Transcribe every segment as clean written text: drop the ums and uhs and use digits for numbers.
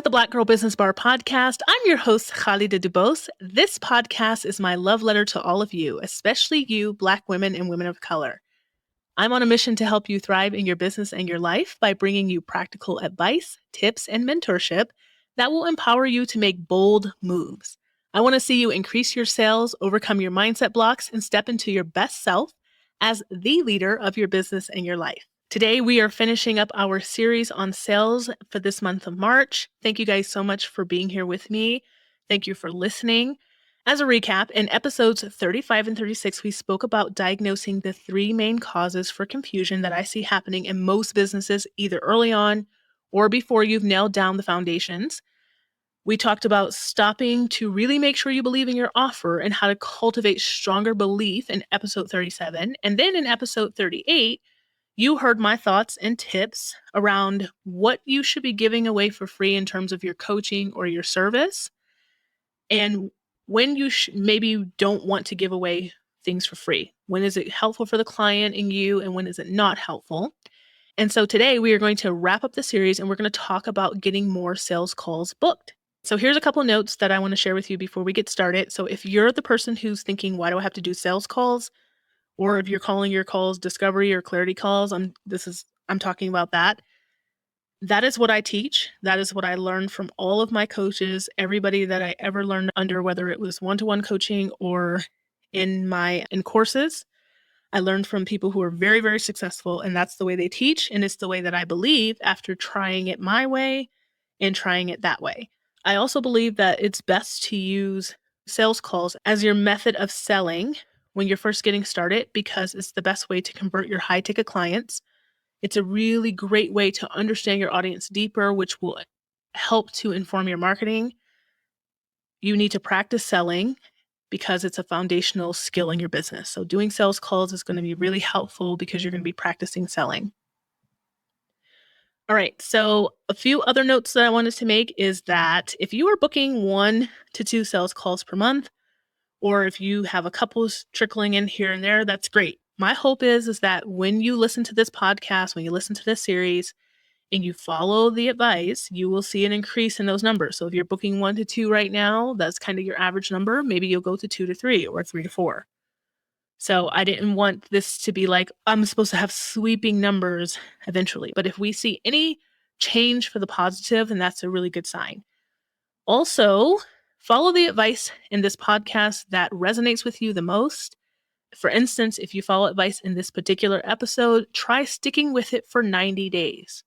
the Black Girl Business Bar podcast. I'm your host, Khalida Dubose. This podcast is my love letter to all of you, especially you, Black women and women of color. I'm on a mission to help you thrive in your business and your life by bringing you practical advice, tips, and mentorship that will empower you to make bold moves. I want to see you increase your sales, overcome your mindset blocks, and step into your best self as the leader of your business and your life. Today, we are finishing up our series on sales for this month of March. Thank you guys so much for being here with me. Thank you for listening. As a recap, in episodes 35 and 36, we spoke about diagnosing the three main causes for confusion that I see happening in most businesses, either early on or before you've nailed down the foundations. We talked about stopping to really make sure you believe in your offer and how to cultivate stronger belief in episode 37. And then in episode 38, you heard my thoughts and tips around what you should be giving away for free in terms of your coaching or your service, and when you maybe don't want to give away things for free. When is it helpful for the client and you, and when is it not helpful? And so today we are going to wrap up the series and we're going to talk about getting more sales calls booked. So here's a couple notes that I want to share with you before we get started. So if you're the person who's thinking, why do I have to do sales calls? Or if you're calling your calls discovery or clarity calls, I'm talking about that. That is what I teach. That is what I learned from all of my coaches, everybody that I ever learned under, whether it was one-to-one coaching or in courses. I learned from people who are very, very successful, and that's the way they teach, and it's the way that I believe after trying it my way and trying it that way. I also believe that it's best to use sales calls as your method of selling when you're first getting started, because it's the best way to convert your high-ticket clients. It's a really great way to understand your audience deeper, which will help to inform your marketing. You need to practice selling because it's a foundational skill in your business. So doing sales calls is going to be really helpful because you're going to be practicing selling. All right, so a few other notes that I wanted to make is that if you are booking 1 to 2 sales calls per month, or if you have a couple trickling in here and there, that's great. My hope is that when you listen to this podcast, when you listen to this series, and you follow the advice, you will see an increase in those numbers. So if you're booking 1 to 2 right now, that's kind of your average number. Maybe you'll go to 2 to 3 or 3 to 4. So I didn't want this to be like, I'm supposed to have sweeping numbers eventually. But if we see any change for the positive, then that's a really good sign. Also, follow the advice in this podcast that resonates with you the most. For instance, if you follow advice in this particular episode, try sticking with it for 90 days.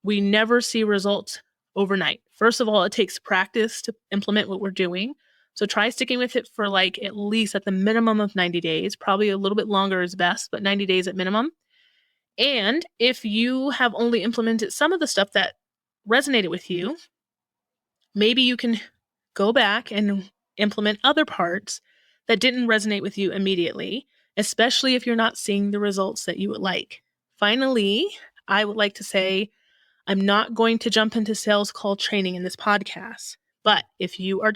We never see results overnight. First of all, it takes practice to implement what we're doing. So try sticking with it for at least at the minimum of 90 days. Probably a little bit longer is best, but 90 days at minimum. And if you have only implemented some of the stuff that resonated with you, maybe you can go back and implement other parts that didn't resonate with you immediately, especially if you're not seeing the results that you would like. Finally, I would like to say, I'm not going to jump into sales call training in this podcast, but if you are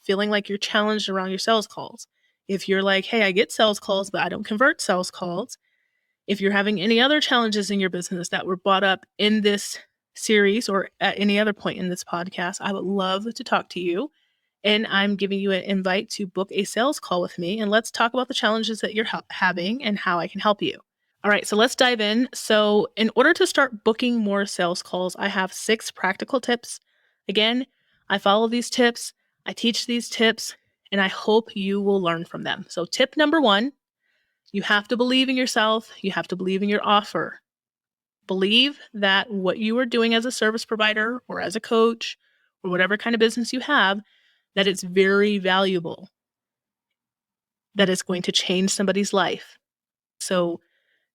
feeling like you're challenged around your sales calls, if you're like, hey, I get sales calls, but I don't convert sales calls, if you're having any other challenges in your business that were brought up in this series or at any other point in this podcast, I would love to talk to you. And I'm giving you an invite to book a sales call with me, and let's talk about the challenges that you're having and how I can help you. All right, so let's dive in. So in order to start booking more sales calls, I have 6 practical tips. Again, I follow these tips, I teach these tips, and I hope you will learn from them. So tip number 1, you have to believe in yourself. You have to believe in your offer. Believe that what you are doing as a service provider or as a coach or whatever kind of business you have, that it's very valuable, that it's going to change somebody's life. So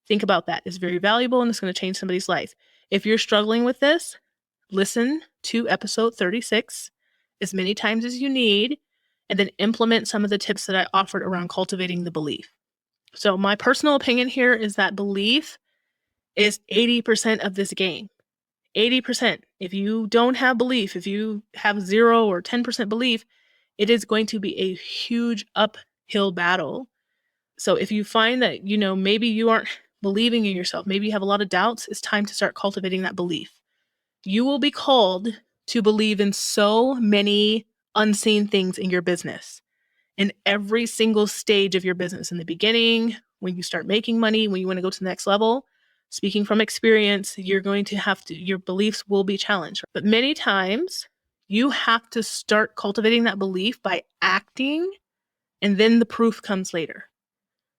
think about that. It's very valuable and it's going to change somebody's life. If you're struggling with this, listen to episode 36 as many times as you need, and then implement some of the tips that I offered around cultivating the belief. So my personal opinion here is that belief is 80% of this game. 80%. If you don't have belief, if you have 0 or 10% belief, it is going to be a huge uphill battle. So if you find that, maybe you aren't believing in yourself, maybe you have a lot of doubts, it's time to start cultivating that belief. You will be called to believe in so many unseen things in your business, in every single stage of your business, in the beginning, when you start making money, when you want to go to the next level. Speaking from experience, you're going to have to, your beliefs will be challenged. But many times you have to start cultivating that belief by acting, and then the proof comes later.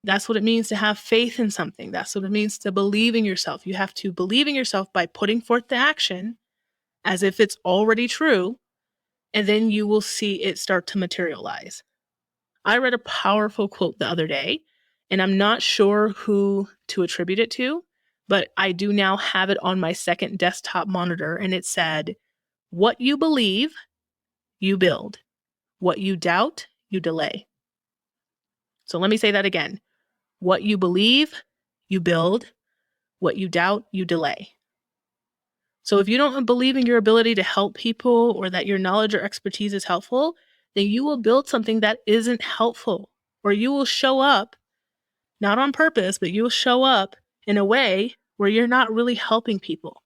That's what it means to have faith in something. That's what it means to believe in yourself. You have to believe in yourself by putting forth the action as if it's already true, and then you will see it start to materialize. I read a powerful quote the other day, and I'm not sure who to attribute it to, but I do now have it on my second desktop monitor, and it said, "What you believe, you build. What you doubt, you delay." So let me say that again. What you believe, you build. What you doubt, you delay. So if you don't believe in your ability to help people or that your knowledge or expertise is helpful, then you will build something that isn't helpful, or you will show up, not on purpose, but you will show up in a way where you're not really helping people.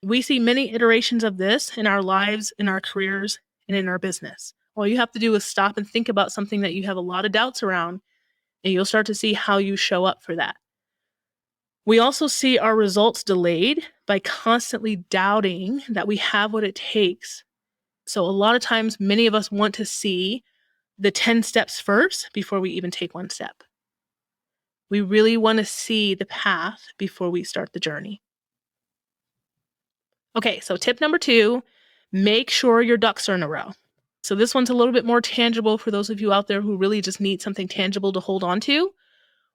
We see many iterations of this in our lives, in our careers, and in our business. All you have to do is stop and think about something that you have a lot of doubts around, and you'll start to see how you show up for that. We also see our results delayed by constantly doubting that we have what it takes. So a lot of times, many of us want to see the 10 steps first before we even take one step. We really want to see the path before we start the journey. Okay, so tip number 2, make sure your ducks are in a row. So this one's a little bit more tangible for those of you out there who really just need something tangible to hold on to.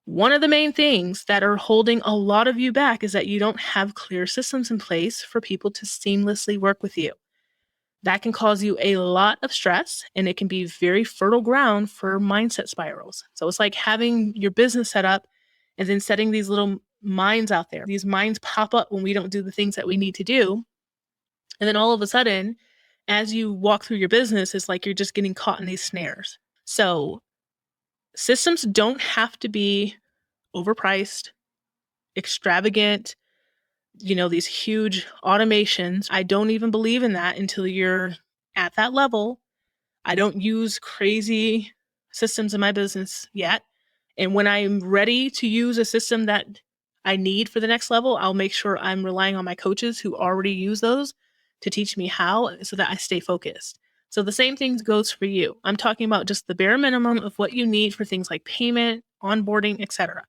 One of the main things that are holding a lot of you back is that you don't have clear systems in place for people to seamlessly work with you. That can cause you a lot of stress, and it can be very fertile ground for mindset spirals. So it's like having your business set up and then setting these little mines out there. These mines pop up when we don't do the things that we need to do. And then all of a sudden, as you walk through your business, it's like you're just getting caught in these snares. So systems don't have to be overpriced, extravagant, these huge automations. I don't even believe in that until you're at that level. I don't use crazy systems in my business yet. And when I'm ready to use a system that I need for the next level, I'll make sure I'm relying on my coaches who already use those to teach me how, so that I stay focused. So the same thing goes for you. I'm talking about just the bare minimum of what you need for things like payment, onboarding, etc.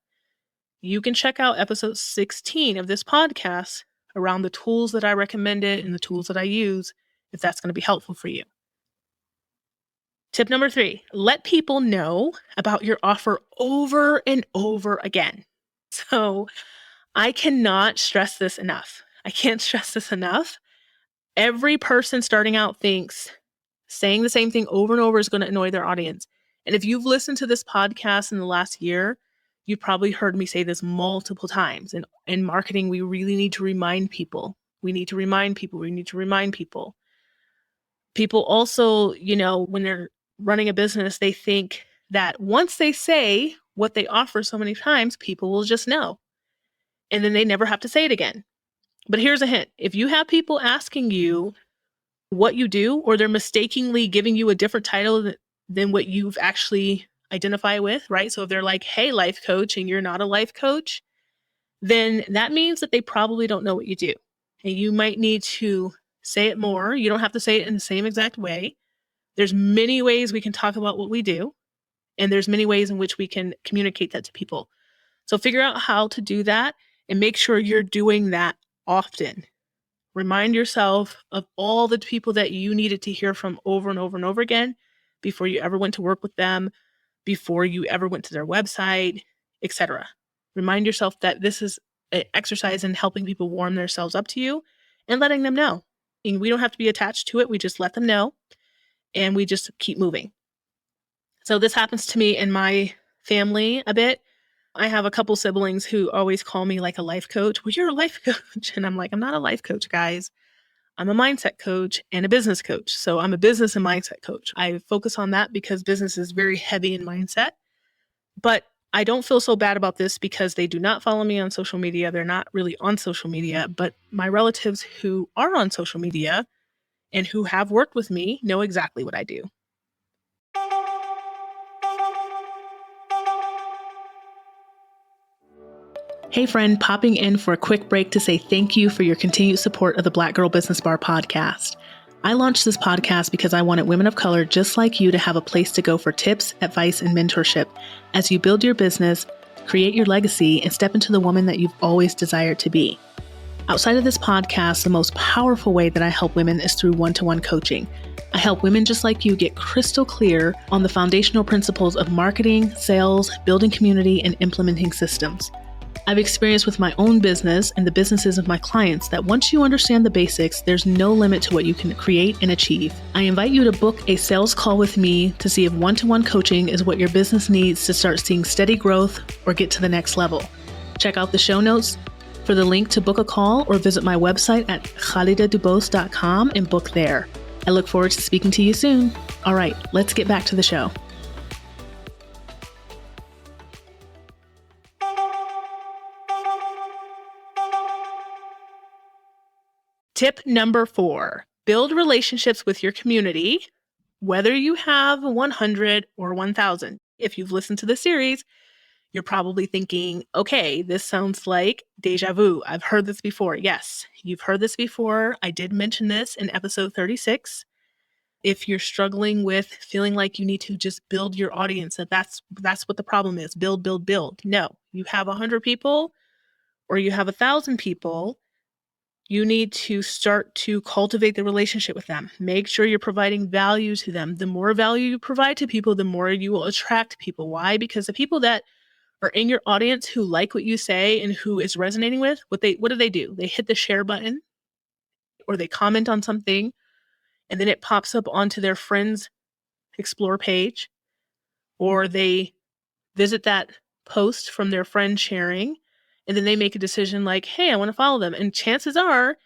You can check out episode 16 of this podcast around the tools that I recommended and the tools that I use, if that's going to be helpful for you. Tip number 3, let people know about your offer over and over again. So I cannot stress this enough. I can't stress this enough. Every person starting out thinks saying the same thing over and over is going to annoy their audience. And if you've listened to this podcast in the last year, you've probably heard me say this multiple times. And in marketing, we really need to remind people. We need to remind people. We need to remind people. People also, when they're running a business, they think that once they say what they offer so many times, people will just know. And then they never have to say it again. But here's a hint. If you have people asking you what you do, or they're mistakenly giving you a different title than what you've actually identified with, right? So if they're like, "Hey, life coach," and you're not a life coach, then that means that they probably don't know what you do. And you might need to say it more. You don't have to say it in the same exact way. There's many ways we can talk about what we do, and there's many ways in which we can communicate that to people. So figure out how to do that and make sure you're doing that often. Remind yourself of all the people that you needed to hear from over and over and over again before you ever went to work with them, before you ever went to their website, etc. Remind yourself that this is an exercise in helping people warm themselves up to you and letting them know. And we don't have to be attached to it. We just let them know, and we just keep moving. So this happens to me in my family a bit. I have a couple siblings who always call me like a life coach. "Well, you're a life coach." And I'm like, "I'm not a life coach, guys. I'm a mindset coach and a business coach." So I'm a business and mindset coach. I focus on that because business is very heavy in mindset. But I don't feel so bad about this because they do not follow me on social media. They're not really on social media. But my relatives who are on social media and who have worked with me know exactly what I do. Hey friend, popping in for a quick break to say thank you for your continued support of the Black Girl Business Bar podcast. I launched this podcast because I wanted women of color just like you to have a place to go for tips, advice, and mentorship as you build your business, create your legacy, and step into the woman that you've always desired to be. Outside of this podcast, the most powerful way that I help women is through one-to-one coaching. I help women just like you get crystal clear on the foundational principles of marketing, sales, building community, and implementing systems. I've experienced with my own business and the businesses of my clients that once you understand the basics, there's no limit to what you can create and achieve. I invite you to book a sales call with me to see if one-to-one coaching is what your business needs to start seeing steady growth or get to the next level. Check out the show notes for the link to book a call or visit my website at khalidadubose.com and book there. I look forward to speaking to you soon. All right, let's get back to the show. Tip number 4, build relationships with your community, whether you have 100 or 1,000. If you've listened to the series, you're probably thinking, okay, this sounds like deja vu. I've heard this before. Yes, you've heard this before. I did mention this in episode 36. If you're struggling with feeling like you need to just build your audience, that's what the problem is. Build, build, build. No, you have 100 people or you have 1,000 people. You need to start to cultivate the relationship with them. Make sure you're providing value to them. The more value you provide to people, the more you will attract people. Why? Because the people that are in your audience who like what you say and who is resonating with, what do? They hit the share button or they comment on something and then it pops up onto their friends' explore page, or they visit that post from their friend sharing, and then they make a decision like, hey, I want to follow them. And chances are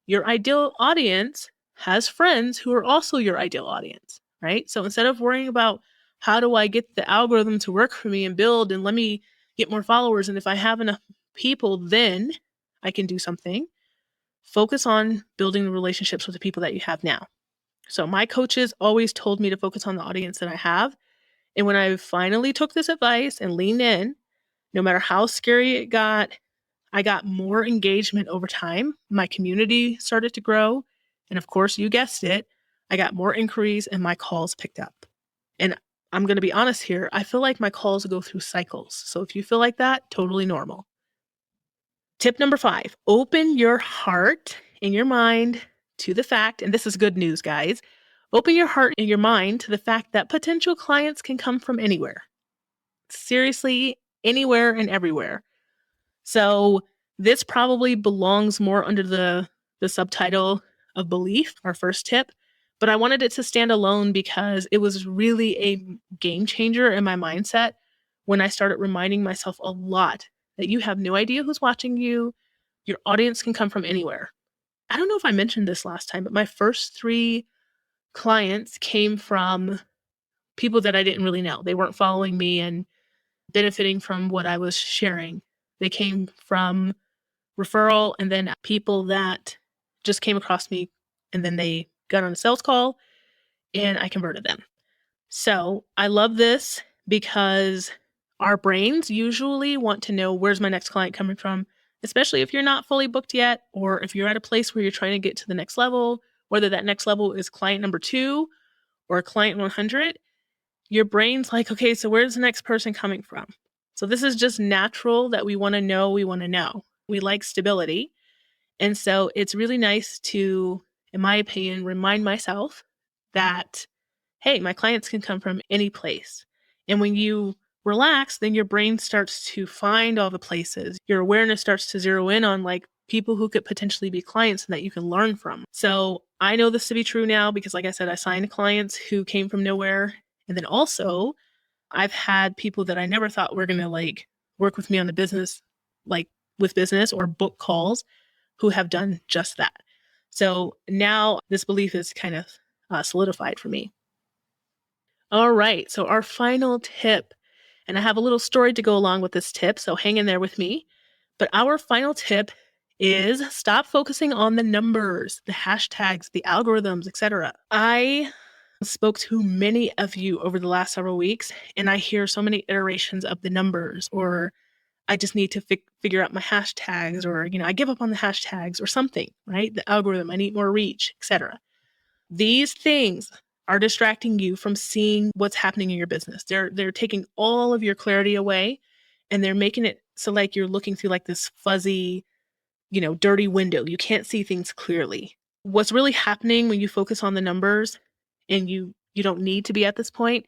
your ideal audience has friends who are also your ideal audience, right? So instead of worrying about how do I get the algorithm to work for me and build and let me get more followers, and if I have enough people, then I can do something, focus on building the relationships with the people that you have now. So my coaches always told me to focus on the audience that I have. And when I finally took this advice and leaned in, no matter how scary it got, I got more engagement over time. My community started to grow. And of course, you guessed it, I got more inquiries and my calls picked up. And I'm going to be honest here, I feel like my calls go through cycles. So if you feel like that, totally normal. Tip number 5, open your heart and your mind to the fact, and this is good news, guys, open your heart and your mind to the fact that potential clients can come from anywhere. Seriously, anywhere and everywhere. So this probably belongs more under the subtitle of belief, our first tip, but I wanted it to stand alone because it was really a game changer in my mindset when I started reminding myself a lot that you have no idea who's watching you. Your audience can come from anywhere. I don't know if I mentioned this last time, but my first 3 clients came from people that I didn't really know. They weren't following me and benefiting from what I was sharing. They came from referral and then people that just came across me and then they got on a sales call and I converted them. So I love this because our brains usually want to know where's my next client coming from, especially if you're not fully booked yet, or if you're at a place where you're trying to get to the next level, whether that next level is client number 2 or client 100, your brain's like, okay, so where's the next person coming from? So this is just natural that we want to know. We like stability. And so it's really nice to, in my opinion, remind myself that, hey, my clients can come from any place. And when you relax, then your brain starts to find all the places. Your awareness starts to zero in on like people who could potentially be clients and that you can learn from. So I know this to be true now because, like I said, I signed clients who came from nowhere. And then also I've had people that I never thought were going to like work with me on the business, like with business or book calls, who have done just that. So now this belief is kind of solidified for me. All right. So our final tip, and I have a little story to go along with this tip, so hang in there with me. But our final tip is stop focusing on the numbers, the hashtags, the algorithms, etc. I spoke to many of you over the last several weeks, and I hear so many iterations of the numbers, or I just need to figure out my hashtags, or, I give up on the hashtags or something, right? The algorithm, I need more reach, etc. These things are distracting you from seeing what's happening in your business. They're taking all of your clarity away, and they're making it so like you're looking through like this fuzzy, dirty window. You can't see things clearly. What's really happening when you focus on the numbers and you don't need to be at this point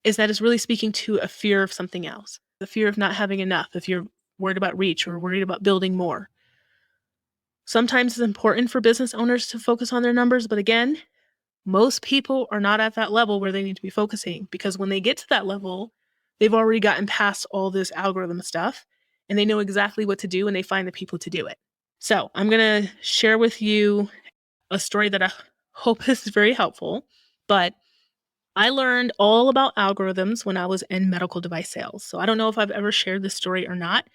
is that it's really speaking to a fear of something else. The fear of not having enough, if you're worried about reach or worried about building more. Sometimes it's important for business owners to focus on their numbers, but again, most people are not at that level where they need to be focusing, because when they get to that level, they've already gotten past all this algorithm stuff and they know exactly what to do, and they find the people to do it. So I'm going to share with you a story that I hope is very helpful, but I learned all about algorithms when I was in medical device sales. So I don't know if I've ever shared this story or not,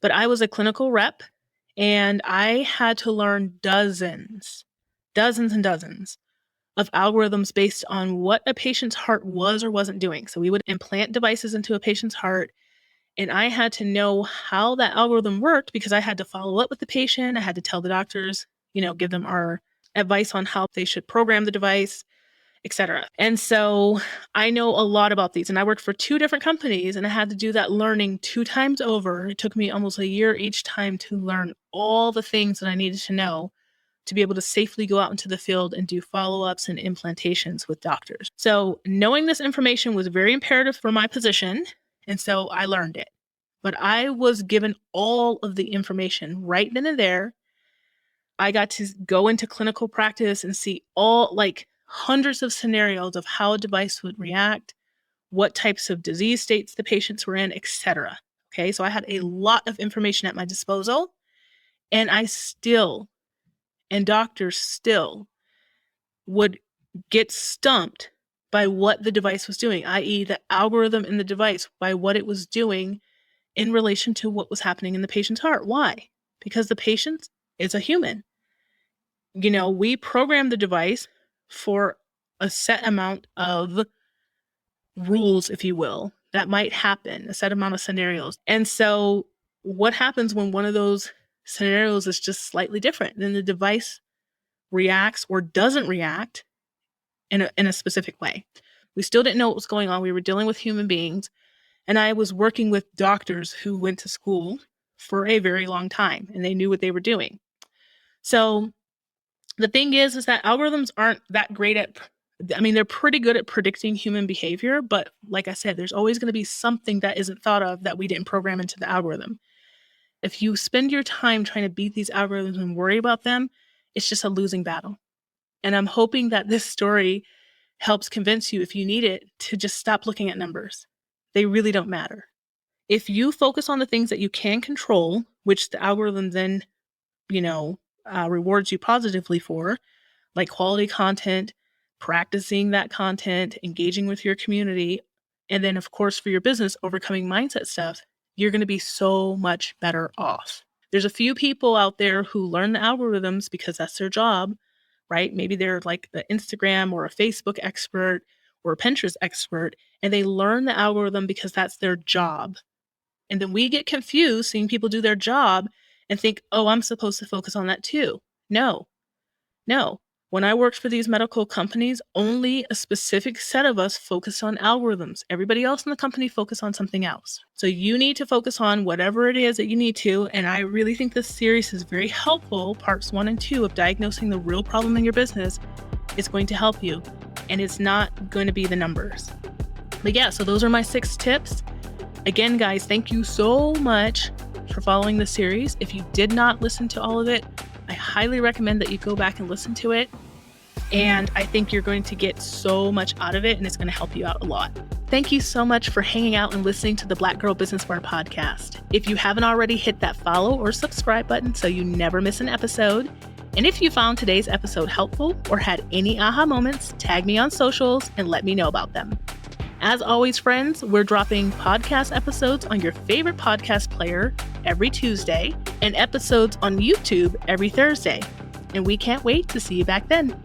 but I was a clinical rep and I had to learn dozens and dozens of algorithms based on what a patient's heart was or wasn't doing. So we would implant devices into a patient's heart, and I had to know how that algorithm worked because I had to follow up with the patient. I had to tell the doctors, give them our advice on how they should program the device, etc. And so I know a lot about these, and I worked for 2 different companies, and I had to do that learning 2 times over. It took me almost a year each time to learn all the things that I needed to know to be able to safely go out into the field and do follow-ups and implantations with doctors. So knowing this information was very imperative for my position, and so I learned it. But I was given all of the information right then and there. I got to go into clinical practice and see hundreds of scenarios of how a device would react, what types of disease states the patients were in, etc. Okay, so I had a lot of information at my disposal, and doctors still would get stumped by what the device was doing, i.e. the algorithm in the device, by what it was doing in relation to what was happening in the patient's heart. Why? Because the patient is a human. We program the device for a set amount of rules, if you will, that might happen, a set amount of scenarios. And so what happens when one of those scenarios is just slightly different? Then the device reacts or doesn't react in a specific way. We still didn't know what was going on. We were dealing with human beings, and I was working with doctors who went to school for a very long time, and they knew what they were doing. So the thing is that algorithms aren't that great they're pretty good at predicting human behavior, but like I said, there's always going to be something that isn't thought of that we didn't program into the algorithm. If you spend your time trying to beat these algorithms and worry about them, it's just a losing battle. And I'm hoping that this story helps convince you, if you need it, to just stop looking at numbers. They really don't matter. If you focus on the things that you can control, which the algorithm then, rewards you positively for, like quality content, practicing that content, engaging with your community, and then, of course, for your business, overcoming mindset stuff, you're going to be so much better off. There's a few people out there who learn the algorithms because that's their job, right? Maybe they're like the Instagram or a Facebook expert or a Pinterest expert, and they learn the algorithm because that's their job. And then we get confused seeing people do their job and think, oh, I'm supposed to focus on that too. No. When I worked for these medical companies, only a specific set of us focused on algorithms. Everybody else in the company focused on something else. So you need to focus on whatever it is that you need to. And I really think this series is very helpful. Parts 1 and 2 of diagnosing the real problem in your business is going to help you. And it's not going to be the numbers. But yeah, so those are my 6 tips. Again, guys, thank you so much for following the series. If you did not listen to all of it, I highly recommend that you go back and listen to it. And I think you're going to get so much out of it, and it's going to help you out a lot. Thank you so much for hanging out and listening to the Black Girl Business Bar podcast. If you haven't already, hit that follow or subscribe button so you never miss an episode. And if you found today's episode helpful or had any aha moments, tag me on socials and let me know about them. As always, friends, we're dropping podcast episodes on your favorite podcast player every Tuesday and episodes on YouTube every Thursday. And we can't wait to see you back then.